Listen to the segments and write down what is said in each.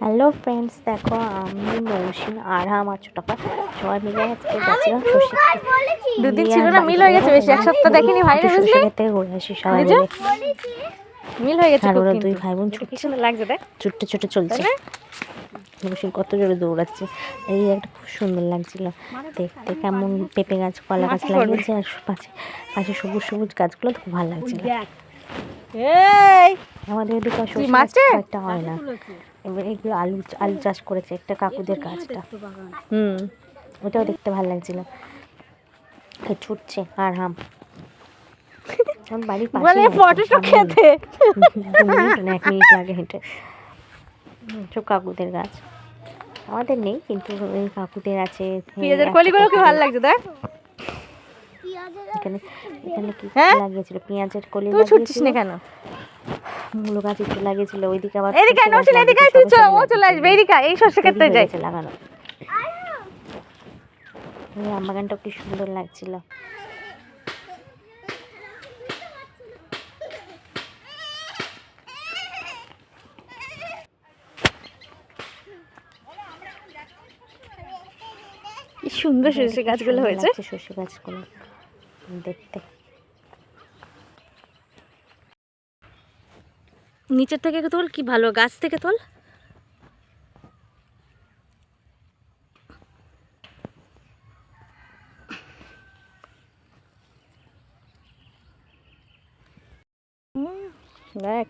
Hello friends, দেখো আমি মৌসুমী আরহাম আর ছোটকা সবাই মিলে আজকে গেছিলাম শশী। দুদিন ছিল না, মিল হয়ে গেছে বেশি, এক সপ্তাহ দেখিনি ভাই। শশী খেতে ঘুরে আসি সবাই মিলে, মিল হয়ে গেছে। আর ওরা দুই ভাই বোন ছুটছে, লাগছে দেখ, ছুটতে ছুটে চলছে। মৌসুমী কত জোরে দৌড়াচ্ছে, এই একটা খুব সুন্দর লাগছিল দেখতে। কেমন পেঁপে গাছ, কলা গাছ লাগিয়েছে, আর পাশে পাশে সবুজ সবুজ গাছগুলো খুব ভালো লাগছিল। আমাদের এদিকে একটা হয় না, এবার এগুলো আলু আলু চাষ করেছে একটা কাকুদের গাছটা। ওটাও দেখতে ভালো লাগছিল। ছুটছে আর হাম বাড়ির পাশে, 1 মিনিট লাগে হেঁটে। সব কাকুদের গাছ, আমাদের নেই কিন্তু ওই কাকুদের আছে। পেঁয়াজের কলিগুলো কি ভালো লাগছে দেখ। এখানে এখানে কি লাগিয়েছিল, পেঁয়াজের কলি। তুই ছুটছিস না কেন? মূলো গাছ একটু লাগিয়েছিল, ওইদিকে আবার এদিকে নছিল, এদিকে তুই ও চলে আসবে এদিকে, এই শস্য ক্ষেত্রে যাই লাগানো। আম বাগানটাও কি সুন্দর লাগছিল। কি সুন্দর সরষে গাছগুলো হয়েছে, সরষে গাছগুলো দেখতে। নিচের থেকে তোল, কি ভালো গাছ থেকে তোল। দেখ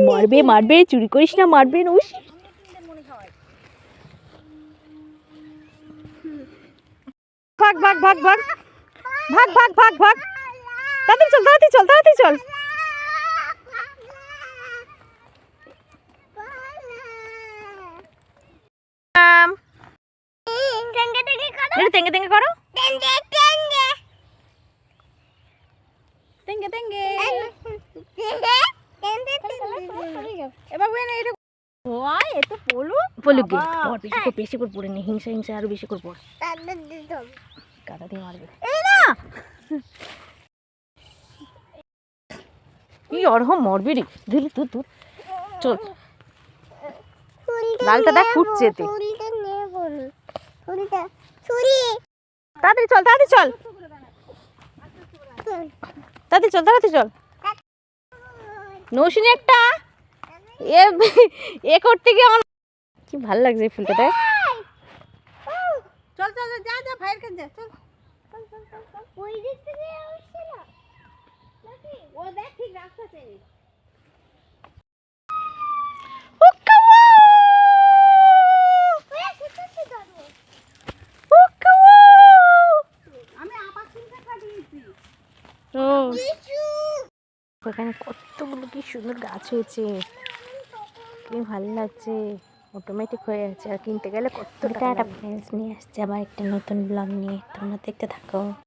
মারবে মারবে, চুরি করিস না, মারবে। ভাগ ভাগ ভাগ ভাগ ভাগ ভাগ ভাগ ভাগ, তাড়াতাড়ি চল, তাড়াতাড়ি চল, তাড়াতাড়ি চল। তেঙ্গে তেঙ্গে করো, তেঙ্গে তেঙ্গে। বেশি করে পড়ে নি, হিংসা হিংসা আরো বেশি করে পড়ে, কাদা দিয়ে মারবে। এই অরহম মরবি রে, ধুলি তুই তুই চল। লালটা দেখ ফুটছে, তাড়াতাড়ি চল, তাড়াতাড়ি চল, তাড়াতাড়ি চল, তাড়াতাড়ি চল। নৌসিনী একটা এ করতে গিয়ে আমার কি ভালো লাগছে এই ফুলটা। চল চল যা যা, ভাইয়ের কাছে যা, চল। ওই দিক থেকে আসছে না নাকি? ও দেখ ঠিক রাস্তা চেনে। এখানে কতগুলো কি সুন্দর গাছ হয়েছে, কি ভালো লাগছে, অটোমেটিক হয়ে যাচ্ছে। আর কিনতে গেলে কত টাকা। ফ্রেন্ডস নিয়ে আসছে আবার একটা নতুন ব্লগ নিয়ে, তোমরা দেখতে থাকো।